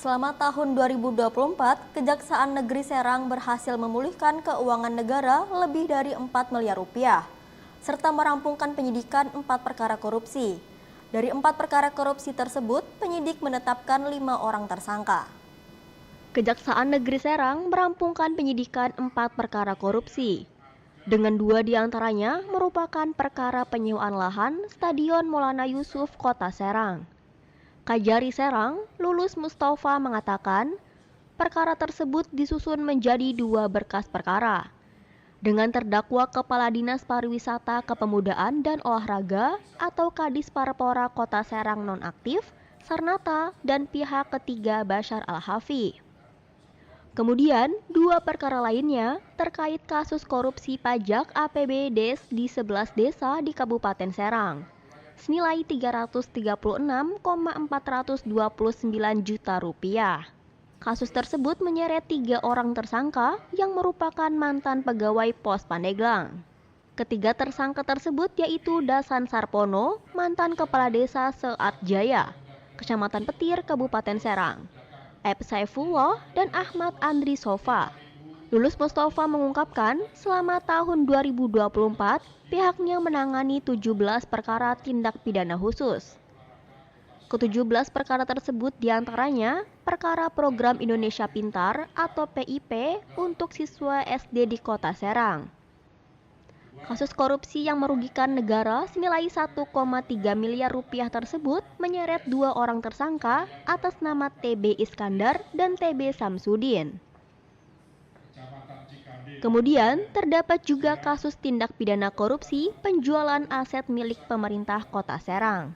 Selama tahun 2024, Kejaksaan Negeri Serang berhasil memulihkan keuangan negara lebih dari 4 miliar rupiah, serta merampungkan penyidikan 4 perkara korupsi. Dari 4 perkara korupsi tersebut, penyidik menetapkan 5 orang tersangka. Kejaksaan Negeri Serang merampungkan penyidikan 4 perkara korupsi. Dengan 2 diantaranya merupakan perkara penyewaan lahan Stadion Maulana Yusuf, Kota Serang. Kajari Serang, Lulus Mustafa mengatakan, perkara tersebut disusun menjadi 2 berkas perkara. Dengan terdakwa Kepala Dinas Pariwisata Kepemudaan dan Olahraga atau Kadis Parpora Kota Serang nonaktif, Sarnata, dan pihak ketiga Bashar Al-Hafi. Kemudian, 2 perkara lainnya terkait kasus korupsi pajak APBD di 11 desa di Kabupaten Serang, senilai 336,429 juta rupiah. Kasus tersebut menyeret 3 orang tersangka yang merupakan mantan pegawai Pos Pandeglang. Ketiga tersangka tersebut yaitu Dasan Sarpono, mantan Kepala Desa Seat Jaya, Kecamatan Petir, Kabupaten Serang, Ep Saifullah, dan Ahmad Andri Sofa. Lulus Mustafa mengungkapkan, selama tahun 2024, pihaknya menangani 17 perkara tindak pidana khusus. Ke-17 perkara tersebut diantaranya perkara program Indonesia Pintar atau PIP untuk siswa SD di Kota Serang. Kasus korupsi yang merugikan negara senilai 1,3 miliar rupiah tersebut menyeret 2 orang tersangka atas nama TB Iskandar dan TB Samsudin. Kemudian, terdapat juga kasus tindak pidana korupsi penjualan aset milik pemerintah Kota Serang.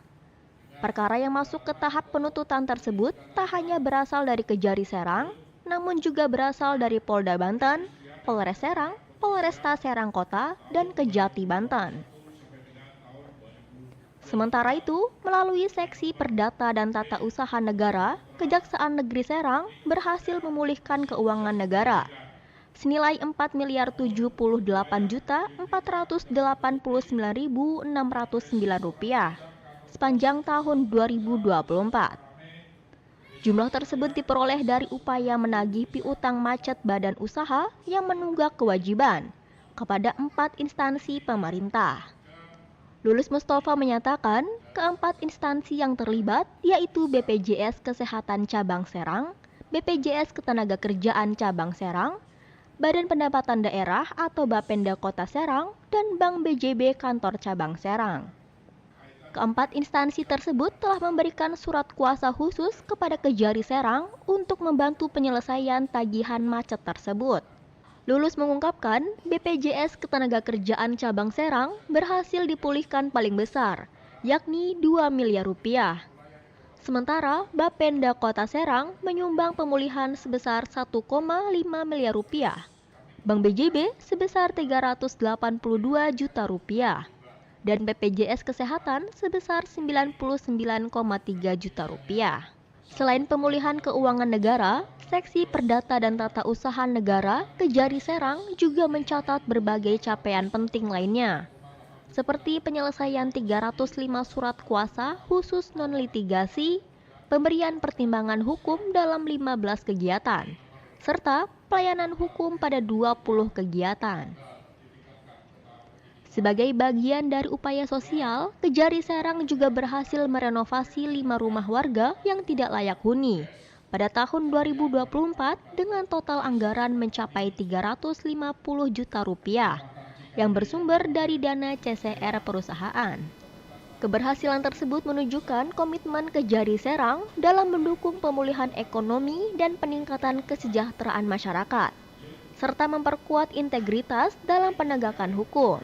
Perkara yang masuk ke tahap penuntutan tersebut tak hanya berasal dari Kejari Serang, namun juga berasal dari Polda Banten, Polres Serang, Polresta Serang Kota, dan Kejati Banten. Sementara itu, melalui Seksi Perdata dan Tata Usaha Negara, Kejaksaan Negeri Serang berhasil memulihkan keuangan negara senilai 4.078.489.609 rupiah sepanjang tahun 2024. Jumlah tersebut diperoleh dari upaya menagih piutang macet badan usaha yang menunggak kewajiban kepada 4 instansi pemerintah. Lulus Mustafa menyatakan keempat instansi yang terlibat yaitu BPJS Kesehatan Cabang Serang, BPJS Ketenagakerjaan Cabang Serang, Badan Pendapatan Daerah atau Bapenda Kota Serang, dan Bank BJB Kantor Cabang Serang. Keempat instansi tersebut telah memberikan surat kuasa khusus kepada Kejari Serang untuk membantu penyelesaian tagihan macet tersebut. Lulus mengungkapkan, BPJS Ketenagakerjaan Cabang Serang berhasil dipulihkan paling besar, yakni 2 miliar rupiah. Sementara Bapenda Kota Serang menyumbang pemulihan sebesar 1,5 miliar rupiah. Bank BJB sebesar 382 juta rupiah. Dan BPJS Kesehatan sebesar 99,3 juta rupiah. Selain pemulihan keuangan negara, Seksi Perdata dan Tata Usaha Negara Kejari Serang juga mencatat berbagai capaian penting lainnya, seperti penyelesaian 305 surat kuasa khusus non-litigasi, pemberian pertimbangan hukum dalam 15 kegiatan, serta pelayanan hukum pada 20 kegiatan. Sebagai bagian dari upaya sosial, Kejari Serang juga berhasil merenovasi 5 rumah warga yang tidak layak huni pada tahun 2024 dengan total anggaran mencapai 350 juta rupiah yang bersumber dari dana CSR perusahaan. Keberhasilan tersebut menunjukkan komitmen Kejari Serang dalam mendukung pemulihan ekonomi dan peningkatan kesejahteraan masyarakat, serta memperkuat integritas dalam penegakan hukum.